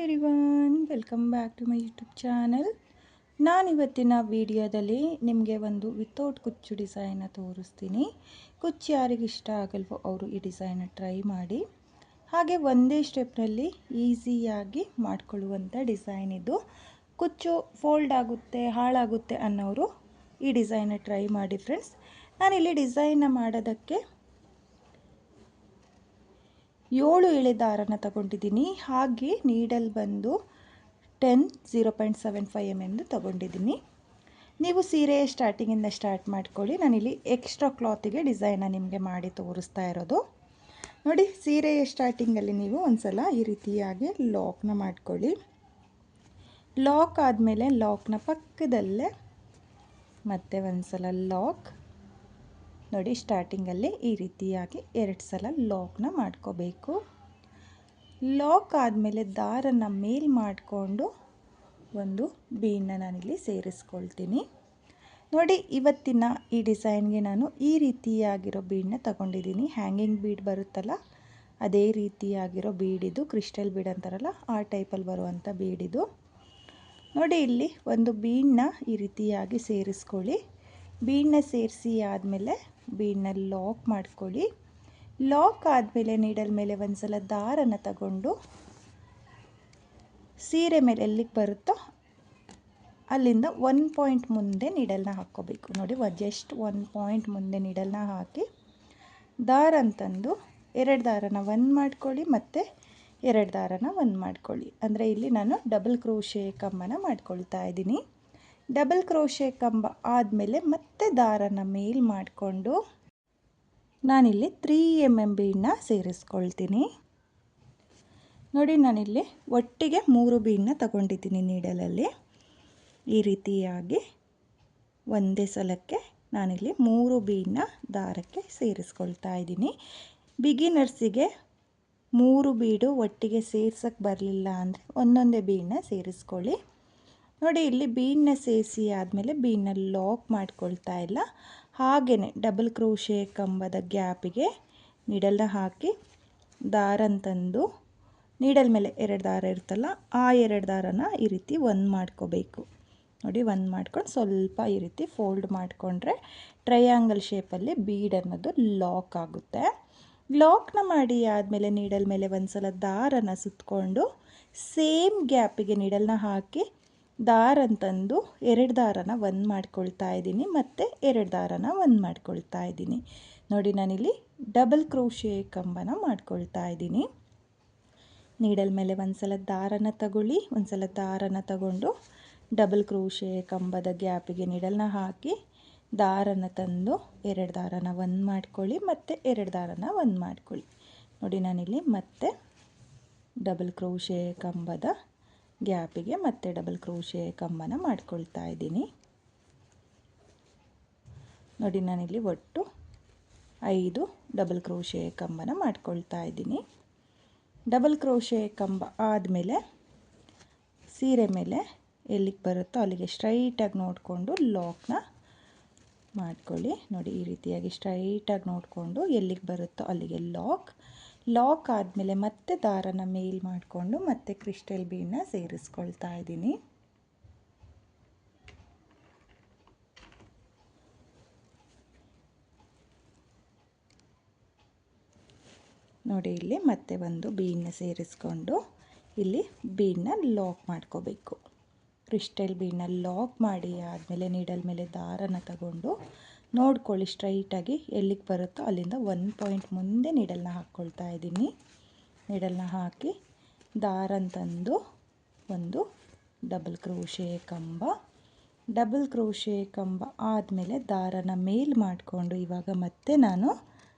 Everyone, welcome back to my YouTube channel. ನಾನಿವತ್ತಿನ ವಿಡಿಯೋದಲ್ಲಿ ನಿಮಗೆ ಒಂದು ವಿತೌಟ್ ಕುಚ್ಚು ಡಿಸೈನ ತೋರಿಸ್ತೀನಿ. ಕುಚ್ಚು ಯಾರಿಗೆ ಇಷ್ಟ ಆಗಲ್ವೋ ಅವರು ಈ ಡಿಸೈನ ಟ್ರೈ ಮಾಡಿ. ಹಾಗೆ ಒಂದೇ ಸ್ಟೆಪ್ನಲ್ಲಿ ಈಸಿಯಾಗಿ ಮಾಡ್ಕೊಳ್ಳುವಂಥ ಡಿಸೈನ್ ಇದು. ಕುಚ್ಚು ಫೋಲ್ಡ್ ಆಗುತ್ತೆ, ಹಾಳಾಗುತ್ತೆ ಅನ್ನೋರು ಈ ಡಿಸೈನ ಟ್ರೈ ಮಾಡಿ ಫ್ರೆಂಡ್ಸ್. ನಾನಿಲ್ಲಿ ಡಿಸೈನ ಮಾಡೋದಕ್ಕೆ 7 ಎಳೆ ದಾರನ ತಗೊಂಡಿದ್ದೀನಿ. ಹಾಗೆ ನೀಡಲ್ ಬಂದು 0.75 mm ತಗೊಂಡಿದ್ದೀನಿ. ನೀವು ಸೀರೆ ಸ್ಟಾರ್ಟಿಂಗಿಂದ ಸ್ಟಾರ್ಟ್ ಮಾಡ್ಕೊಳ್ಳಿ. ನಾನಿಲ್ಲಿ ಎಕ್ಸ್ಟ್ರಾ ಕ್ಲಾತಿಗೆ ಡಿಸೈನ ನಿಮಗೆ ಮಾಡಿ ತೋರಿಸ್ತಾ ಇರೋದು. ನೋಡಿ, ಸೀರೆಯ ಸ್ಟಾರ್ಟಿಂಗಲ್ಲಿ ನೀವು ಒಂದ್ಸಲ ಈ ರೀತಿಯಾಗಿ ಲಾಕ್ನ ಮಾಡ್ಕೊಳ್ಳಿ. ಲಾಕ್ ಆದಮೇಲೆ ಲಾಕ್ನ ಪಕ್ಕದಲ್ಲೇ ಮತ್ತೆ ಒಂದ್ಸಲ ಲಾಕ್. ನೋಡಿ, ಸ್ಟಾರ್ಟಿಂಗಲ್ಲಿ ಈ ರೀತಿಯಾಗಿ 2 ಸಲ ಲಾಕ್ನ ಮಾಡ್ಕೋಬೇಕು. ಲಾಕ್ ಆದಮೇಲೆ ದಾರನ ಮೇಲ್ ಮಾಡಿಕೊಂಡು ಒಂದು ಬೀಡನ್ನ ನಾನಿಲ್ಲಿ ಸೇರಿಸ್ಕೊಳ್ತೀನಿ. ನೋಡಿ, ಇವತ್ತಿನ ಈ ಡಿಸೈನ್ಗೆ ನಾನು ಈ ರೀತಿಯಾಗಿರೋ ಬೀಡನ್ನ ತಗೊಂಡಿದ್ದೀನಿ. ಹ್ಯಾಂಗಿಂಗ್ ಬೀಡ್ ಬರುತ್ತಲ್ಲ, ಅದೇ ರೀತಿಯಾಗಿರೋ ಬೀಡಿದು, ಕ್ರಿಸ್ಟಲ್ ಬೀಡ್ ಅಂತಾರಲ್ಲ ಆ ಟೈಪಲ್ಲಿ ಬರುವಂಥ ಬೀಡಿದು. ನೋಡಿ, ಇಲ್ಲಿ ಒಂದು ಬೀಡನ್ನ ಈ ರೀತಿಯಾಗಿ ಸೇರಿಸ್ಕೊಳ್ಳಿ. ಬೀಡನ್ನ ಸೇರಿಸಿ ಆದಮೇಲೆ ಬೀಡನ್ನ ಲಾಕ್ ಮಾಡ್ಕೊಳ್ಳಿ. ಲಾಕ್ ಆದಮೇಲೆ ನೀಡಲ್ ಮೇಲೆ ಒಂದ್ಸಲ ದಾರನ ತಗೊಂಡು ಸೀರೆ ಮೇಲೆ ಎಲ್ಲಿಗೆ ಬರುತ್ತೋ ಅಲ್ಲಿಂದ 1 ಪಾಯಿಂಟ್ ಮುಂದೆ ನೀಡಲ್ನ ಹಾಕ್ಕೋಬೇಕು. ನೋಡಿ, ಜಸ್ಟ್ 1 ಪಾಯಿಂಟ್ ಮುಂದೆ ನೀಡಲ್ನ ಹಾಕಿ ದಾರನ ತಂದು 2 ದಾರನ 1 ಮಾಡ್ಕೊಳ್ಳಿ, ಮತ್ತು 2 ದಾರನ 1 ಮಾಡ್ಕೊಳ್ಳಿ. ಅಂದರೆ ಇಲ್ಲಿ ನಾನು ಡಬಲ್ ಕ್ರೋಶೆ ಕಂಬನ ಮಾಡ್ಕೊಳ್ತಾ ಇದ್ದೀನಿ. ಡಬಲ್ ಕ್ರೋಶೆ ಕಂಬ ಆದಮೇಲೆ ಮತ್ತೆ ದಾರನ ಮೇಲ್ ಮಾಡಿಕೊಂಡು ನಾನಿಲ್ಲಿ 3 mm ಬೀಡನ್ನ ಸೇರಿಸ್ಕೊಳ್ತೀನಿ. ನೋಡಿ, ನಾನಿಲ್ಲಿ ಒಟ್ಟಿಗೆ 3 ಬೀಡನ್ನ ತಗೊಂಡಿದ್ದೀನಿ ನೀಡಲಲ್ಲಿ. ಈ ರೀತಿಯಾಗಿ ಒಂದೇ ಸಲಕ್ಕೆ ನಾನಿಲ್ಲಿ 3 ಬೀಡನ್ನ ದಾರಕ್ಕೆ ಸೇರಿಸ್ಕೊಳ್ತಾ ಇದ್ದೀನಿ. ಬಿಗಿನರ್ಸಿಗೆ 3 ಬೀಡು ಒಟ್ಟಿಗೆ ಸೇರ್ಸಕ್ಕೆ ಬರಲಿಲ್ಲ ಅಂದರೆ ಒಂದೊಂದೇ ಬೀಡನ್ನ ಸೇರಿಸ್ಕೊಳ್ಳಿ. ನೋಡಿ, ಇಲ್ಲಿ ಬೀಡನ್ನ ಸೇರಿಸಿ ಆದಮೇಲೆ ಬೀಡನ್ನ ಲಾಕ್ ಮಾಡ್ಕೊಳ್ತಾ ಇಲ್ಲ, ಹಾಗೆಯೇ ಡಬಲ್ ಕ್ರೋಶೆ ಕಂಬದ ಗ್ಯಾಪಿಗೆ ನೀಡಲ್ನ ಹಾಕಿ ದಾರನ ತಂದು ನೀಡಲ್ ಮೇಲೆ 2 ದಾರ ಇರ್ತಲ್ಲ, ಆ 2 ದಾರನ ಈ ರೀತಿ 1 ಮಾಡ್ಕೋಬೇಕು. ನೋಡಿ, 1 ಮಾಡ್ಕೊಂಡು ಸ್ವಲ್ಪ ಈ ರೀತಿ ಫೋಲ್ಡ್ ಮಾಡಿಕೊಂಡ್ರೆ ಟ್ರಯಾಂಗಲ್ ಶೇಪಲ್ಲಿ ಬೀಡ್ ಅನ್ನೋದು ಲಾಕ್ ಆಗುತ್ತೆ. ಲಾಕ್ನ ಮಾಡಿ ಆದಮೇಲೆ ನೀಡಲ್ ಮೇಲೆ ಒಂದ್ಸಲ ದಾರನ ಸುತ್ತಕೊಂಡು ಸೇಮ್ ಗ್ಯಾಪಿಗೆ ನೀಡಲ್ನ ಹಾಕಿ ದಾರನ ತಂದು 2 ದಾರನ 1 ಮಾಡ್ಕೊಳ್ತಾ ಇದ್ದೀನಿ, ಮತ್ತು 2 ದಾರನ 1 ಮಾಡ್ಕೊಳ್ತಾ ಇದ್ದೀನಿ. ನೋಡಿ, ನಾನಿಲ್ಲಿ ಡಬಲ್ ಕ್ರೋಶೆ ಕಂಬನ ಮಾಡ್ಕೊಳ್ತಾ ಇದ್ದೀನಿ. ನೀಡಲ್ ಮೇಲೆ ಒಂದ್ಸಲ ದಾರನ ತಗೊಳ್ಳಿ, ಒಂದ್ಸಲ ದಾರನ ತಗೊಂಡು ಡಬಲ್ ಕ್ರೋಶೆ ಕಂಬದ ಗ್ಯಾಪಿಗೆ ನೀಡಲ್ನ ಹಾಕಿ ದಾರನ ತಂದು 2 ದಾರನ 1 ಮಾಡ್ಕೊಳ್ಳಿ, ಮತ್ತು 2 ದಾರನ 1 ಮಾಡ್ಕೊಳ್ಳಿ. ನೋಡಿ, ನಾನಿಲ್ಲಿ ಮತ್ತೆ ಡಬಲ್ ಕ್ರೋಶೆ ಕಂಬದ ಗ್ಯಾಪಿಗೆ ಮತ್ತೆ ಡಬಲ್ ಕ್ರೋಶೆ ಕಂಬನ ಮಾಡ್ಕೊಳ್ತಾ ಇದ್ದೀನಿ. ನೋಡಿ, ನಾನಿಲ್ಲಿ ಒಟ್ಟು 5 ಡಬಲ್ ಕ್ರೋಶೆ ಕಂಬನ ಮಾಡ್ಕೊಳ್ತಾ ಇದ್ದೀನಿ. ಡಬಲ್ ಕ್ರೋಶೆ ಕಂಬ ಆದಮೇಲೆ ಸೀರೆ ಮೇಲೆ ಎಲ್ಲಿಗೆ ಬರುತ್ತೋ ಅಲ್ಲಿಗೆ ಸ್ಟ್ರೈಟಾಗಿ ನೋಡಿಕೊಂಡು ಲಾಕ್ನ ಮಾಡ್ಕೊಳ್ಳಿ. ನೋಡಿ, ಈ ರೀತಿಯಾಗಿ ಸ್ಟ್ರೈಟಾಗಿ ನೋಡಿಕೊಂಡು ಎಲ್ಲಿಗೆ ಬರುತ್ತೋ ಅಲ್ಲಿಗೆ ಲಾಕ್ ಆದಮೇಲೆ ಮತ್ತೆ ದಾರನ ಮೇಲ್ ಮಾಡಿಕೊಂಡು ಮತ್ತೆ ಕ್ರಿಸ್ಟಲ್ ಬೀಡನ್ನ ಸೇರಿಸ್ಕೊಳ್ತಾ ಇದ್ದೀನಿ. ನೋಡಿ, ಇಲ್ಲಿ ಮತ್ತೆ ಒಂದು ಬೀಡನ್ನ ಸೇರಿಸ್ಕೊಂಡು ಇಲ್ಲಿ ಬೀಡನ್ನ ಲಾಕ್ ಮಾಡ್ಕೋಬೇಕು. ಕ್ರಿಸ್ಟಲ್ ಬೀಡನ್ನ ಲಾಕ್ ಮಾಡಿ ಆದಮೇಲೆ ನೀಡಲ್ ಮೇಲೆ ದಾರನ ತಗೊಂಡು ನೋಡ್ಕೊಳ್ಳಿ, ಸ್ಟ್ರೈಟಾಗಿ ಎಲ್ಲಿಗೆ ಬರುತ್ತೋ ಅಲ್ಲಿಂದ 1 ಪಾಯಿಂಟ್ ಮುಂದೆ ನೀಡಲ್ನ ಹಾಕ್ಕೊಳ್ತಾ ಇದ್ದೀನಿ. ನೀಡಲ್ನ ಹಾಕಿ ದಾರನ ತಂದು ಒಂದು ಡಬಲ್ ಕ್ರೋಶೆ ಕಂಬ. ಡಬಲ್ ಕ್ರೋಶೆ ಕಂಬ ಆದಮೇಲೆ ದಾರನ ಮೇಲ್ ಮಾಡಿಕೊಂಡು ಇವಾಗ ಮತ್ತೆ ನಾನು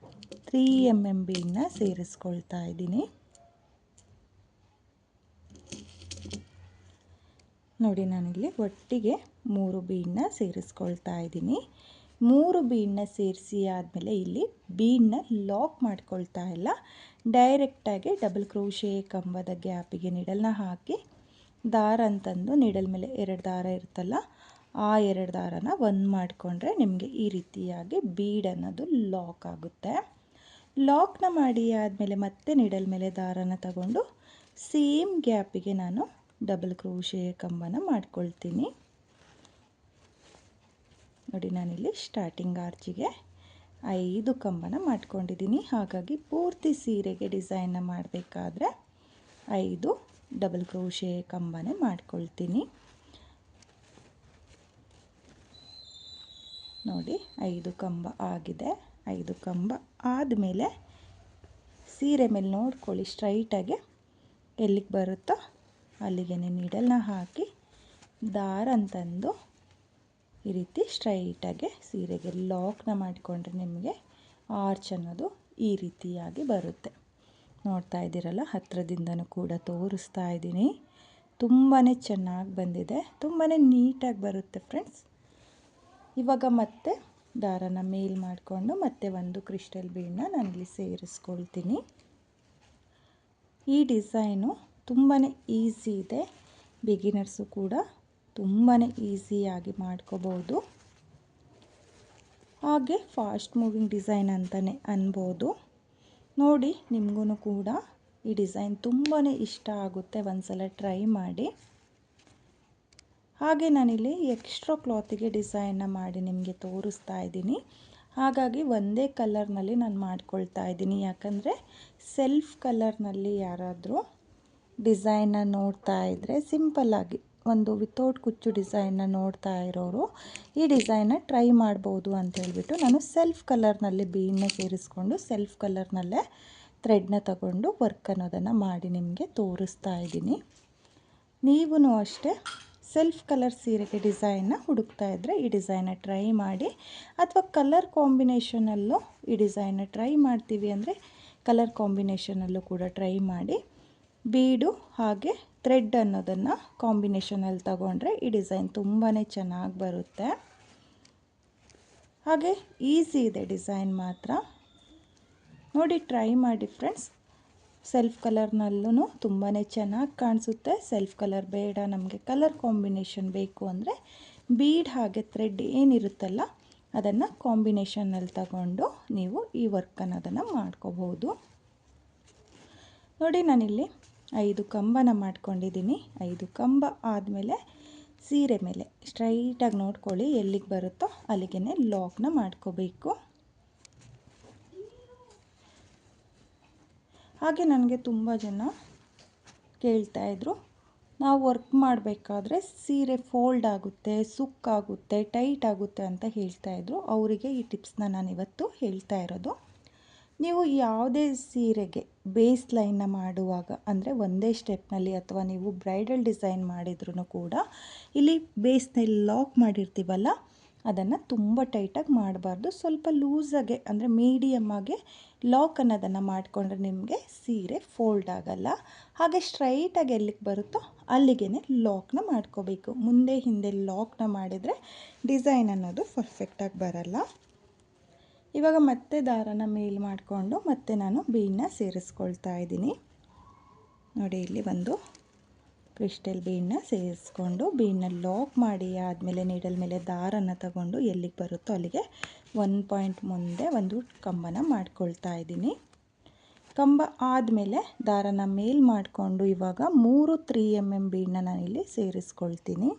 3 mm ಬೀಡನ್ನ ಸೇರಿಸ್ಕೊಳ್ತಾ ಇದ್ದೀನಿ. ನೋಡಿ, ನಾನಿಲ್ಲಿ ಒಟ್ಟಿಗೆ 3 ಬೀಡನ್ನ ಸೇರಿಸ್ಕೊಳ್ತಾ ಇದ್ದೀನಿ. 3 ಬೀಡನ್ನ ಸೇರಿಸಿ ಆದಮೇಲೆ ಇಲ್ಲಿ ಬೀಡನ್ನ ಲಾಕ್ ಮಾಡ್ಕೊಳ್ತಾ ಇಲ್ಲ, ಡೈರೆಕ್ಟಾಗಿ ಡಬಲ್ ಕ್ರೋಶೆ ಕಂಬದ ಗ್ಯಾಪಿಗೆ ನೀಡಲ್ನ ಹಾಕಿ ದಾರನ ತಂದು ನೀಡಲ್ ಮೇಲೆ 2 ದಾರ ಇರ್ತಲ್ಲ, ಆ 2 ದಾರನ 1 ಮಾಡಿಕೊಂಡ್ರೆ ನಿಮಗೆ ಈ ರೀತಿಯಾಗಿ ಬೀಡ್ ಅನ್ನೋದು ಲಾಕ್ ಆಗುತ್ತೆ. ಲಾಕ್ನ ಮಾಡಿ ಆದಮೇಲೆ ಮತ್ತೆ ನೀಡಲ್ ಮೇಲೆ ದಾರನ ತಗೊಂಡು ಸೇಮ್ ಗ್ಯಾಪಿಗೆ ನಾನು ಡಬಲ್ ಕ್ರೋಶೆ ಕಂಬನ ಮಾಡ್ಕೊಳ್ತೀನಿ. ನೋಡಿ ನಾನಿಲ್ಲಿ ಸ್ಟಾರ್ಟಿಂಗ್ ಆರ್ಚಿಗೆ 5 ಕಂಬನ ಮಾಡ್ಕೊಂಡಿದ್ದೀನಿ. ಹಾಗಾಗಿ ಪೂರ್ತಿ ಸೀರೆಗೆ ಡಿಸೈನ್ನ ಮಾಡಬೇಕಾದ್ರೆ 5 ಡಬಲ್ ಕ್ರೋಶೆ ಕಂಬನೇ ಮಾಡ್ಕೊಳ್ತೀನಿ. ನೋಡಿ 5 ಕಂಬ ಆಗಿದೆ. 5 ಕಂಬ ಆದಮೇಲೆ ಸೀರೆ ಮೇಲೆ ನೋಡ್ಕೊಳ್ಳಿ, ಸ್ಟ್ರೈಟಾಗಿ ಎಲ್ಲಿಗೆ ಬರುತ್ತೋ ಅಲ್ಲಿಗೆ ನೀಡಲ್ನ ಹಾಕಿ ದಾರನ ತಂದು ಈ ರೀತಿ ಸ್ಟ್ರೈಟಾಗಿ ಸೀರೆಗೆ ಲಾಕ್ನ ಮಾಡಿಕೊಂಡ್ರೆ ನಿಮಗೆ ಆರ್ಚ್ ಅನ್ನೋದು ಈ ರೀತಿಯಾಗಿ ಬರುತ್ತೆ. ನೋಡ್ತಾ ಇದ್ದೀರಲ್ಲ, ಹತ್ತಿರದಿಂದನೂ ಕೂಡ ತೋರಿಸ್ತಾ ಇದ್ದೀನಿ. ತುಂಬಾ ಚೆನ್ನಾಗಿ ಬಂದಿದೆ, ತುಂಬಾ ನೀಟಾಗಿ ಬರುತ್ತೆ ಫ್ರೆಂಡ್ಸ್. ಇವಾಗ ಮತ್ತೆ ದಾರನ ಮೇಲ್ ಮಾಡಿಕೊಂಡು ಮತ್ತೆ ಒಂದು ಕ್ರಿಸ್ಟಲ್ ಬೀಡನ್ನ ನಾನಿಲ್ಲಿ ಸೇರಿಸ್ಕೊಳ್ತೀನಿ. ಈ ಡಿಸೈನು ತುಂಬಾ ಈಸಿ ಇದೆ, ಬಿಗಿನರ್ಸು ಕೂಡ ತುಂಬಾ ಈಸಿಯಾಗಿ ಮಾಡ್ಕೋಬೋದು. ಹಾಗೆ ಫಾಸ್ಟ್ ಮೂವಿಂಗ್ ಡಿಸೈನ್ ಅಂತಲೇ ಅನ್ಬೋದು. ನೋಡಿ, ನಿಮಗೂ ಕೂಡ ಈ ಡಿಸೈನ್ ತುಂಬಾ ಇಷ್ಟ ಆಗುತ್ತೆ, ಒಂದ್ಸಲ ಟ್ರೈ ಮಾಡಿ. ಹಾಗೆ ನಾನಿಲ್ಲಿ ಎಕ್ಸ್ಟ್ರಾ ಕ್ಲಾತಿಗೆ ಡಿಸೈನ್ನ ಮಾಡಿ ನಿಮಗೆ ತೋರಿಸ್ತಾ ಇದ್ದೀನಿ. ಹಾಗಾಗಿ ಒಂದೇ ಕಲರ್ನಲ್ಲಿ ನಾನು ಮಾಡ್ಕೊಳ್ತಾ ಇದ್ದೀನಿ. ಯಾಕಂದರೆ ಸೆಲ್ಫ್ ಕಲರ್ನಲ್ಲಿ ಯಾರಾದರೂ ಡಿಸೈನ್ನ ನೋಡ್ತಾ ಇದ್ದರೆ, ಸಿಂಪಲ್ಲಾಗಿ ಒಂದು ವಿತೌಟ್ ಕುಚ್ಚು ಡಿಸೈನ್ನ ನೋಡ್ತಾ ಇರೋರು ಈ ಡಿಸೈನ್ನ ಟ್ರೈ ಮಾಡ್ಬೋದು ಅಂತ ಹೇಳ್ಬಿಟ್ಟು ನಾನು ಸೆಲ್ಫ್ ಕಲರ್ನಲ್ಲಿ ಬೀಡನ್ನ ಸೇರಿಸ್ಕೊಂಡು ಸೆಲ್ಫ್ ಕಲರ್ನಲ್ಲೇ ಥ್ರೆಡ್ನ ತಗೊಂಡು ವರ್ಕ್ ಅನ್ನೋದನ್ನು ಮಾಡಿ ನಿಮಗೆ ತೋರಿಸ್ತಾ ಇದ್ದೀನಿ. ನೀವೂ ಅಷ್ಟೇ ಸೆಲ್ಫ್ ಕಲರ್ ಸೀರೆಗೆ ಡಿಸೈನ್ನ ಹುಡುಕ್ತಾ ಇದ್ದರೆ ಈ ಡಿಸೈನ್ನ ಟ್ರೈ ಮಾಡಿ, ಅಥವಾ ಕಲರ್ ಕಾಂಬಿನೇಷನಲ್ಲೂ ಈ ಡಿಸೈನ್ನ ಟ್ರೈ ಮಾಡ್ತೀವಿ ಅಂದರೆ ಕಲರ್ ಕಾಂಬಿನೇಷನಲ್ಲೂ ಕೂಡ ಟ್ರೈ ಮಾಡಿ. ಬೀಡು ಹಾಗೆ ಥ್ರೆಡ್ ಅನ್ನೋದನ್ನು ಕಾಂಬಿನೇಷನಲ್ಲಿ ತಗೊಂಡ್ರೆ ಈ ಡಿಸೈನ್ ತುಂಬಾ ಚೆನ್ನಾಗಿ ಬರುತ್ತೆ. ಹಾಗೆ ಈಸಿ ಇದೆ ಡಿಸೈನ್ ಮಾತ್ರ. ನೋಡಿ, ಟ್ರೈ ಮಾಡಿ ಫ್ರೆಂಡ್ಸ್. ಸೆಲ್ಫ್ ಕಲರ್ನಲ್ಲೂ ತುಂಬಾ ಚೆನ್ನಾಗಿ ಕಾಣಿಸುತ್ತೆ. ಸೆಲ್ಫ್ ಕಲರ್ ಬೇಡ, ನಮಗೆ ಕಲರ್ ಕಾಂಬಿನೇಷನ್ ಬೇಕು ಅಂದರೆ ಬೀಡ್ ಹಾಗೆ ಥ್ರೆಡ್ ಏನಿರುತ್ತಲ್ಲ ಅದನ್ನು ಕಾಂಬಿನೇಷನಲ್ಲಿ ತಗೊಂಡು ನೀವು ಈ ವರ್ಕ್ ಅನ್ನೋದನ್ನು ಮಾಡ್ಕೋಬಹುದು. ನೋಡಿ, ನಾನಿಲ್ಲಿ 5 ಕಂಬನ ಮಾಡ್ಕೊಂಡಿದ್ದೀನಿ. 5 ಕಂಬ ಆದಮೇಲೆ ಸೀರೆ ಮೇಲೆ ಸ್ಟ್ರೈಟಾಗಿ ನೋಡ್ಕೊಳ್ಳಿ, ಎಲ್ಲಿಗೆ ಬರುತ್ತೋ ಅಲ್ಲಿಗೆ ಲಾಕ್ನ ಮಾಡ್ಕೋಬೇಕು. ಹಾಗೆ ನನಗೆ ತುಂಬ ಜನ ಕೇಳ್ತಾಯಿದ್ರು, ನಾವು ವರ್ಕ್ ಮಾಡಬೇಕಾದ್ರೆ ಸೀರೆ ಫೋಲ್ಡ್ ಆಗುತ್ತೆ, ಸುಕ್ಕಾಗುತ್ತೆ, ಟೈಟ್ ಆಗುತ್ತೆ ಅಂತ ಹೇಳ್ತಾಯಿದ್ರು. ಅವರಿಗೆ ಈ ಟಿಪ್ಸ್ನ ನಾನಿವತ್ತು ಹೇಳ್ತಾ ಇರೋದು. ನೀವು ಯಾವುದೇ ಸೀರೆಗೆ ಬೇಸ್ ಲೈನ್ನ ಮಾಡುವಾಗ, ಅಂದರೆ ಒಂದೇ ಸ್ಟೆಪ್ನಲ್ಲಿ ಅಥವಾ ನೀವು ಬ್ರೈಡಲ್ ಡಿಸೈನ್ ಮಾಡಿದ್ರೂ ಕೂಡ ಇಲ್ಲಿ ಬೇಸ್ನಲ್ಲಿ ಲಾಕ್ ಮಾಡಿರ್ತೀವಲ್ಲ ಅದನ್ನು ತುಂಬ ಟೈಟಾಗಿ ಮಾಡಬಾರ್ದು. ಸ್ವಲ್ಪ ಲೂಸಾಗೆ ಅಂದರೆ ಮೀಡಿಯಮ್ಮಾಗೆ ಲಾಕ್ ಅನ್ನೋದನ್ನು ಮಾಡಿಕೊಂಡ್ರೆ ನಿಮಗೆ ಸೀರೆ ಫೋಲ್ಡ್ ಆಗಲ್ಲ. ಹಾಗೆ ಸ್ಟ್ರೈಟಾಗಿ ಎಲ್ಲಿಗೆ ಬರುತ್ತೋ ಅಲ್ಲಿಗೆ ಲಾಕ್ನ ಮಾಡ್ಕೋಬೇಕು. ಮುಂದೆ ಹಿಂದೆ ಲಾಕ್ನ ಮಾಡಿದರೆ ಡಿಸೈನ್ ಅನ್ನೋದು ಪರ್ಫೆಕ್ಟಾಗಿ ಬರಲ್ಲ. ಇವಾಗ ಮತ್ತೆ ದಾರನ ಮೇಲ್ ಮಾಡಿಕೊಂಡು ಮತ್ತೆ ನಾನು ಬೀಡನ್ನ ಸೇರಿಸ್ಕೊಳ್ತಾ ಇದ್ದೀನಿ. ನೋಡಿ, ಇಲ್ಲಿ ಒಂದು ಕ್ರಿಸ್ಟಲ್ ಬೀಡನ್ನ ಸೇರಿಸ್ಕೊಂಡು ಬೀಡನ್ನ ಲಾಕ್ ಮಾಡಿ ಆದಮೇಲೆ ನೀಡಲ್ ಮೇಲೆ ದಾರನ ತಗೊಂಡು ಎಲ್ಲಿಗೆ ಬರುತ್ತೋ ಅಲ್ಲಿಗೆ 1 ಪಾಯಿಂಟ್ ಮುಂದೆ ಒಂದು ಕಂಬನ ಮಾಡ್ಕೊಳ್ತಾ ಇದ್ದೀನಿ. ಕಂಬ ಆದಮೇಲೆ ದಾರನ ಮೇಲ್ ಮಾಡಿಕೊಂಡು ಇವಾಗ 3 3mm ಬೀಡನ್ನ ನಾನಿಲ್ಲಿ ಸೇರಿಸ್ಕೊಳ್ತೀನಿ.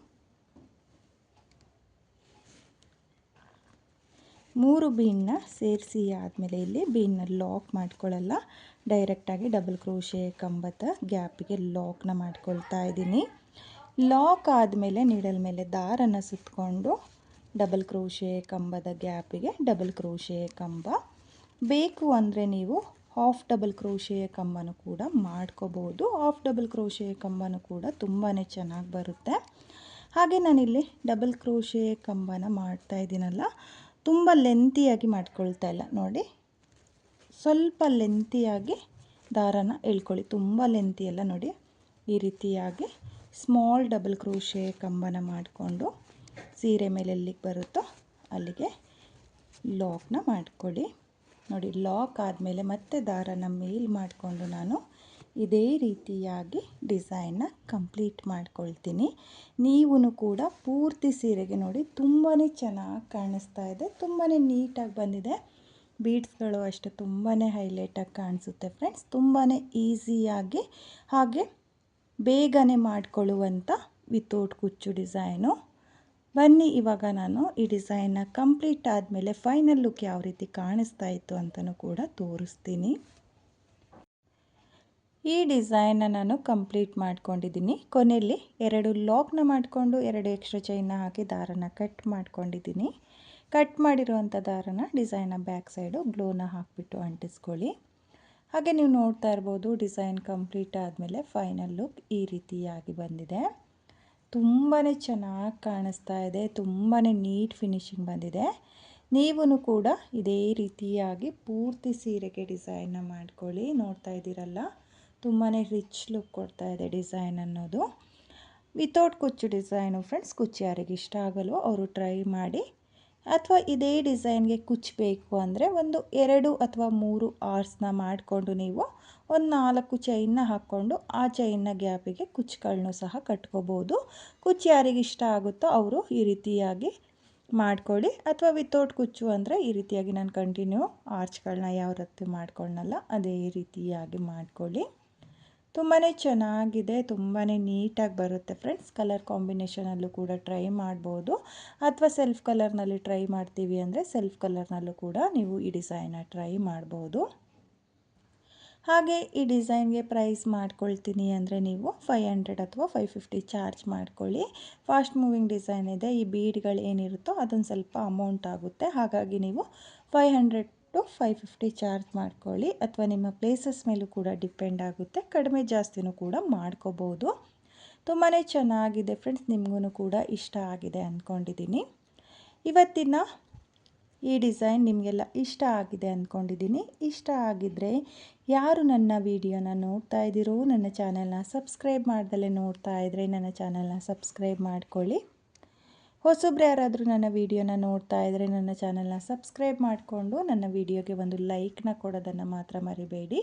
3 ಬೀಡನ್ನ ಸೇರಿಸಿ ಆದಮೇಲೆ ಇಲ್ಲಿ ಬೀಡನ್ನ ಲಾಕ್ ಮಾಡ್ಕೊಳ್ಳಲ್ಲ, ಡೈರೆಕ್ಟಾಗಿ ಡಬಲ್ ಕ್ರೋಶೆ ಕಂಬದ ಗ್ಯಾಪಿಗೆ ಲಾಕ್ನ ಮಾಡ್ಕೊಳ್ತಾ ಇದ್ದೀನಿ. ಲಾಕ್ ಆದಮೇಲೆ ನೀಡಲ್ ಮೇಲೆ ದಾರನ ಸುತ್ತಕೊಂಡು ಡಬಲ್ ಕ್ರೋಶೆ ಕಂಬದ ಗ್ಯಾಪಿಗೆ ಡಬಲ್ ಕ್ರೋಶೆ ಕಂಬ. ಬೇಕು ಅಂದರೆ ನೀವು ಹಾಫ್ ಡಬಲ್ ಕ್ರೋಶೆ ಕಂಬನೂ ಕೂಡ ಮಾಡ್ಕೋಬೋದು. ಹಾಫ್ ಡಬಲ್ ಕ್ರೋಶೆ ಕಂಬನೂ ಕೂಡ ತುಂಬಾ ಚೆನ್ನಾಗಿ ಬರುತ್ತೆ. ಹಾಗೆ ನಾನಿಲ್ಲಿ ಡಬಲ್ ಕ್ರೋಶೆ ಕಂಬನ ಮಾಡ್ತಾ ಇದ್ದೀನಲ್ಲ, ತುಂಬ ಲೆಂತಿಯಾಗಿ ಮಾಡ್ಕೊಳ್ತಾ ಇಲ್ಲ. ನೋಡಿ, ಸ್ವಲ್ಪ ಲೆಂತಿಯಾಗಿ ದಾರನ ಎಳ್ಕೊಳ್ಳಿ, ತುಂಬ ಲೆಂತಿ ಎಲ್ಲ. ನೋಡಿ, ಈ ರೀತಿಯಾಗಿ ಸ್ಮಾಲ್ ಡಬಲ್ ಕ್ರೋಶೆ ಕಂಬನ ಮಾಡಿಕೊಂಡು ಸೀರೆ ಮೇಲೆ ಎಲ್ಲಿಗೆ ಬರುತ್ತೋ ಅಲ್ಲಿಗೆ ಲಾಕ್ನ ಮಾಡಿಕೊಡಿ. ನೋಡಿ, ಲಾಕ್ ಆದಮೇಲೆ ಮತ್ತೆ ದಾರನ ಮೇಲ್ ಮಾಡಿಕೊಂಡು ನಾನು ಇದೇ ರೀತಿಯಾಗಿ ಡಿಸೈನ್ನ ಕಂಪ್ಲೀಟ್ ಮಾಡ್ಕೊಳ್ತೀನಿ. ನೀವೂ ಕೂಡ ಪೂರ್ತಿ ಸೀರೆಗೆ ನೋಡಿ ತುಂಬಾ ಚೆನ್ನಾಗಿ ಕಾಣಿಸ್ತಾ ಇದೆ, ತುಂಬಾ ನೀಟಾಗಿ ಬಂದಿದೆ. ಬೀಡ್ಸ್ಗಳು ಅಷ್ಟೇ ತುಂಬಾ ಹೈಲೈಟಾಗಿ ಕಾಣಿಸುತ್ತೆ ಫ್ರೆಂಡ್ಸ್. ತುಂಬಾ ಈಸಿಯಾಗಿ ಹಾಗೆ ಬೇಗನೆ ಮಾಡಿಕೊಳ್ಳುವಂಥ ವಿತೌಟ್ ಕುಚ್ಚು ಡಿಸೈನು. ಬನ್ನಿ ಇವಾಗ ನಾನು ಈ ಡಿಸೈನ್ನ ಕಂಪ್ಲೀಟ್ ಆದಮೇಲೆ ಫೈನಲ್ ಲುಕ್ ಯಾವ ರೀತಿ ಕಾಣಿಸ್ತಾ ಇತ್ತು ಅಂತಲೂ ಕೂಡ ತೋರಿಸ್ತೀನಿ. ಈ ಡಿಸೈನ್ನ ನಾನು ಕಂಪ್ಲೀಟ್ ಮಾಡ್ಕೊಂಡಿದ್ದೀನಿ. ಕೊನೆಯಲ್ಲಿ 2 ಲಾಕ್ನ ಮಾಡಿಕೊಂಡು 2 ಎಕ್ಸ್ಟ್ರಾ ಚೈನ್ನ ಹಾಕಿ ದಾರನ ಕಟ್ ಮಾಡ್ಕೊಂಡಿದ್ದೀನಿ. ಕಟ್ ಮಾಡಿರುವಂಥ ದಾರನ ಡಿಸೈನ್ನ ಬ್ಯಾಕ್ ಸೈಡು ಗ್ಲೂನ ಹಾಕಿಬಿಟ್ಟು ಅಂಟಿಸ್ಕೊಳ್ಳಿ. ಹಾಗೆ ನೀವು ನೋಡ್ತಾ ಇರ್ಬೋದು ಡಿಸೈನ್ ಕಂಪ್ಲೀಟ್ ಆದಮೇಲೆ ಫೈನಲ್ ಲುಕ್ ಈ ರೀತಿಯಾಗಿ ಬಂದಿದೆ. ತುಂಬಾ ಚೆನ್ನಾಗಿ ಕಾಣಿಸ್ತಾ ಇದೆ. ತುಂಬಾ ನೀಟ್ ಫಿನಿಶಿಂಗ್ ಬಂದಿದೆ. ನೀವೂ ಕೂಡ ಇದೇ ರೀತಿಯಾಗಿ ಪೂರ್ತಿ ಸೀರೆಗೆ ಡಿಸೈನ್ನ ಮಾಡ್ಕೊಳ್ಳಿ. ನೋಡ್ತಾ ಇದ್ದೀರಲ್ಲ, ತುಂಬಾ ರಿಚ್ ಲುಕ್ ಕೊಡ್ತಾ ಇದೆ ಡಿಸೈನ್ ಅನ್ನೋದು. ವಿತೌಟ್ ಕುಚ್ಚು ಡಿಸೈನು ಫ್ರೆಂಡ್ಸ್. ಕುಚ್ಚು ಯಾರಿಗೆ ಇಷ್ಟ ಆಗಲ್ವೋ ಅವರು ಟ್ರೈ ಮಾಡಿ. ಅಥವಾ ಇದೇ ಡಿಸೈನ್ಗೆ ಕುಚ್ಚು ಬೇಕು ಅಂದರೆ ಒಂದು 2 ಅಥವಾ 3 ಆರ್ಸ್ನ ಮಾಡಿಕೊಂಡು ನೀವು ಒಂದು 4 ಚೈನ್ನ ಹಾಕ್ಕೊಂಡು ಆ ಚೈನ್ನ ಗ್ಯಾಪಿಗೆ ಕುಚ್ಚುಗಳನ್ನೂ ಸಹ ಕಟ್ಕೋಬೋದು. ಕುಚ್ಚು ಯಾರಿಗೆ ಇಷ್ಟ ಆಗುತ್ತೋ ಅವರು ಈ ರೀತಿಯಾಗಿ ಮಾಡ್ಕೊಳ್ಳಿ. ಅಥವಾ ವಿತೌಟ್ ಕುಚ್ಚು ಅಂದರೆ ಈ ರೀತಿಯಾಗಿ ನಾನು ಕಂಟಿನ್ಯೂ ಆರ್ಚ್ಗಳನ್ನ ಯಾವ ರೀತಿ ಮಾಡ್ಕೊಳ್ಳಲ್ಲ ಅದೇ ರೀತಿಯಾಗಿ ಮಾಡ್ಕೊಳ್ಳಿ. ತುಂಬಾ ಚೆನ್ನಾಗಿದೆ. ತುಂಬಾ ನೀಟಾಗಿ ಬರುತ್ತೆ ಫ್ರೆಂಡ್ಸ್. ಕಲರ್ ಕಾಂಬಿನೇಷನಲ್ಲೂ ಕೂಡ ಟ್ರೈ ಮಾಡ್ಬೋದು. ಅಥವಾ ಸೆಲ್ಫ್ ಕಲರ್ನಲ್ಲಿ ಟ್ರೈ ಮಾಡ್ತೀವಿ ಅಂದರೆ ಸೆಲ್ಫ್ ಕಲರ್ನಲ್ಲೂ ಕೂಡ ನೀವು ಈ ಡಿಸೈನ್ನ ಟ್ರೈ ಮಾಡ್ಬೋದು. ಹಾಗೆ ಈ ಡಿಸೈನ್ಗೆ ಪ್ರೈಸ್ ಮಾಡ್ಕೊಳ್ತೀನಿ ಅಂದರೆ ನೀವು 500 ಅಥವಾ 550 ಚಾರ್ಜ್ ಮಾಡ್ಕೊಳ್ಳಿ. ಫಾಸ್ಟ್ ಮೂವಿಂಗ್ ಡಿಸೈನ್ ಇದೆ. ಈ ಬೀಡ್ಗಳು ಏನಿರುತ್ತೋ ಅದೊಂದು ಸ್ವಲ್ಪ ಅಮೌಂಟ್ ಆಗುತ್ತೆ. ಹಾಗಾಗಿ ನೀವು 500 ಟು 550 ಚಾರ್ಜ್ ಮಾಡ್ಕೊಳ್ಳಿ. ಅಥವಾ ನಿಮ್ಮ ಪ್ಲೇಸಸ್ ಮೇಲೂ ಕೂಡ ಡಿಪೆಂಡ್ ಆಗುತ್ತೆ. ಕಡಿಮೆ ಜಾಸ್ತಿನೂ ಕೂಡ ಮಾಡ್ಕೋಬೋದು. ತುಂಬಾ ಚೆನ್ನಾಗಿದೆ ಫ್ರೆಂಡ್ಸ್. ನಿಮಗೂ ಕೂಡ ಇಷ್ಟ ಆಗಿದೆ ಅಂದ್ಕೊಂಡಿದ್ದೀನಿ. ಇವತ್ತಿನ ಈ ಡಿಸೈನ್ ನಿಮಗೆಲ್ಲ ಇಷ್ಟ ಆಗಿದೆ ಅಂದ್ಕೊಂಡಿದ್ದೀನಿ. ಇಷ್ಟ ಆಗಿದ್ದರೆ ಯಾರು ನನ್ನ ವಿಡಿಯೋನ ನೋಡ್ತಾ ಇದ್ದೀರೋ, ನನ್ನ ಚಾನಲ್ನ ಸಬ್ಸ್ಕ್ರೈಬ್ ಮಾಡ್ದಲೇ ನೋಡ್ತಾ ಇದ್ದರೆ ನನ್ನ ಚಾನಲ್ನ ಸಬ್ಸ್ಕ್ರೈಬ್ ಮಾಡ್ಕೊಳ್ಳಿ. ಹೊಸಬ್ರು ಯಾರಾದರೂ ನನ್ನ ವಿಡಿಯೋನ ನೋಡ್ತಾ ಇದ್ದರೆ ನನ್ನ ಚಾನಲ್ನ ಸಬ್ಸ್ಕ್ರೈಬ್ ಮಾಡಿಕೊಂಡು ನನ್ನ ವಿಡಿಯೋಗೆ ಒಂದು ಲೈಕ್ನ ಕೊಡೋದನ್ನು ಮಾತ್ರ ಮರಿಬೇಡಿ.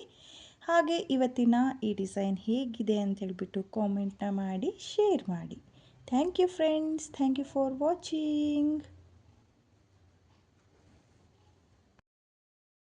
ಹಾಗೆ ಇವತ್ತಿನ ಈ ಡಿಸೈನ್ ಹೇಗಿದೆ ಅಂತ ಹೇಳಿಬಿಟ್ಟು ಕಾಮೆಂಟ್ನ ಮಾಡಿ ಶೇರ್ ಮಾಡಿ. Thank you friends. Thank you for watching.